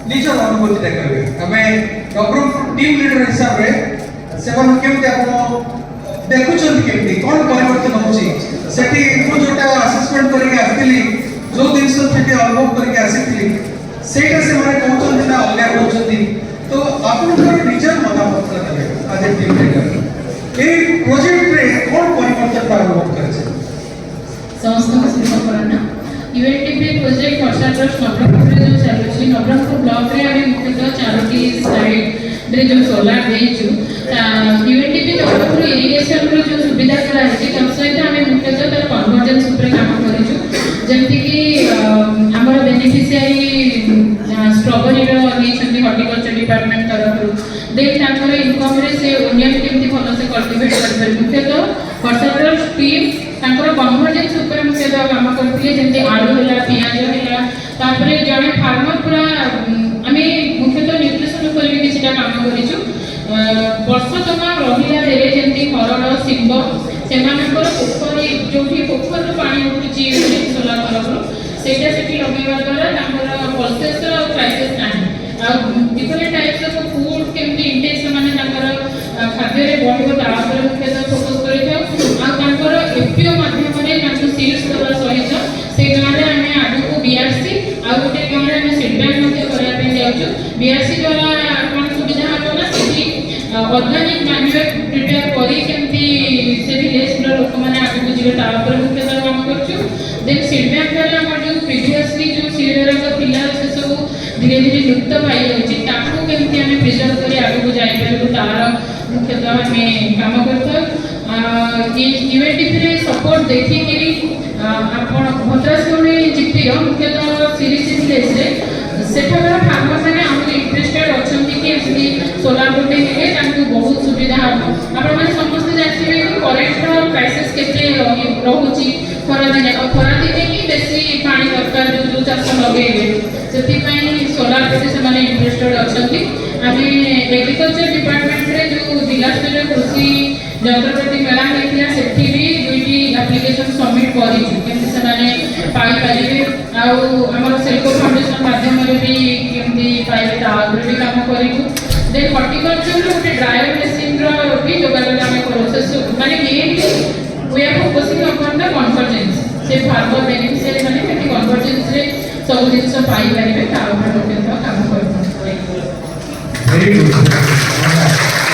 ନିଜର ଅନୁଭୂତିଟା କହିବେ ଆମେ ନବରଙ୍ଗପୁର ଟିମ୍ ଲିଡର ହିସାବରେ ସେମାନେ କେମିତି ଆପଣ ଦେଖୁଛନ୍ତି କେମିତି କ'ଣ ପରିବର୍ତ୍ତନ ହେଉଛି ସେଠି ମୁଁ ଯୋଉଟା ଆସେସମେଣ୍ଟ କରିକି ଆସିଥିଲି ଯୋଉ ଜିନିଷ ସେଠି ଅନୁଭବ କରିକି ଆସିଥିଲି ସେଇଟା ସେମାନେ କହୁଛନ୍ତି ନା ଅଲଗା କହୁଛନ୍ତି ତ ଆପଣଙ୍କର ନିଜର ମତାମତ ଦେବେ ଆଜ ଏ ଟିମ୍ ଲିଡର এই ପ୍ରୋଜେକ୍ଟରେ କ'ଣ ପରିବର୍ତ୍ତନ ଅନୁଭବ କରିছে ସମସ୍ତଙ୍କୁ ଶୁଭକରଣ यूएनडीपी प्रोजेक्ट वर्षा ट्रस्ट नवरंगपुर जो चलुची नवरंगपुर ब्लॉक रे आमे मुख्यतः चारोटी साइड रे जो सोलार देइछु यूएनडीपी नवरंगपुर इरिगेशन रो जो सुविधा करा अछि तम सहित आमे मुख्यतः तर कन्वर्जेंस ऊपर काम करिछु जेमति कि हमर बेनिफिशियरी स्ट्रॉबेरी रो नेछंती हॉर्टिकल्चर डिपार्टमेंट तरफ देख तांकर इनकम रे से ओनियन केमति भलो से कल्टीवेट करबे मुख्यतः वर्षा ट्रस्ट टीम तांकर कन्वर्जेंस ऊपर मुख्यतः काम करथिले जेमति आलू होला पियाज होला तापरे जने फार्मर पूरा आमे मुख्यतः न्यूट्रिशन ऊपर भी किछटा काम करिछु वर्ष तमा रहिला बेले जेमति हरड सिंब सेमानकर पोखरी जोठी पोखर पानी उठुची सोलार तरफ सेटा सेठी लगेवा द्वारा तांकर प्रोसेस क्राइसिस नाही आ डिफरेंट टाइप्स ऑफ फूड केमति इंटेक समान तांकर खाद्य रे बढ़िबो ता पर मुख्यतः फोकस करिथौ आ तांकर एपीओ माध्यम रे तांकर सीड्स दवा सहित से गाँ रे आमे आगु बीआरसी आ गोटे गाँ रे आमे फीडबैक मध्ये करा पे जाउछु बीआरसी द्वारा कोन सुविधा हतो ना सेठी ऑर्गेनिक मैन्युअर प्रिपेयर करी केमति से विलेज रो लोक माने आगु जिवे ता पर मुख्यतः काम करछु देन फीडबैक द्वारा हमर जो प्रीवियसली जो सीडर का पिला से सब धीरे धीरे लुप्त पाई जाउछि ताकू केमति आमे प्रिजर्व करी आगु जाई परबो तार मुख्यतः आमे काम करथौ यूएनडीपी रे सपोर्ट देखि कि आपण भद्रासुणी जीपी रो मुख्यतः सीरीज विलेज रे सेठाकर फार्मर माने हम इंटरेस्टेड अछंती कि एमती सोलार गोटे हे तांकु बहुत सुविधा हम आपण माने समस्त जाथिबे कि करेंट रो क्राइसिस केते रहउची खरा दिने कि बेसी पानी दरकार जो चाष लगेबे सेति पई सोलार पे से माने इंटरेस्टेड अछंती आमे एग्रीकल्चर डिपार्टमेंट रे जो जिला स्तरीय कृषि यंत्रपाति मेला हेतिया सेठी भी दुईटी एप्लीकेशन सबमिट करिछु केमति से माने पाई परिबे आ हमर सेल्को फाउंडेशन माध्यम रे भी केमति पाइबे ता भी काम करिछु देन हॉर्टिकल्चर रो गोटे ड्रायर मशीन रो भी जोगाजोग आमे प्रोसेस माने mainly we are focusing upon the convergence से फार्मर बेनिफिशियरी माने केमति कन्वर्जेंस रे सब जिंस पाई परिबे ता ऊपर काम करथौ। Very good.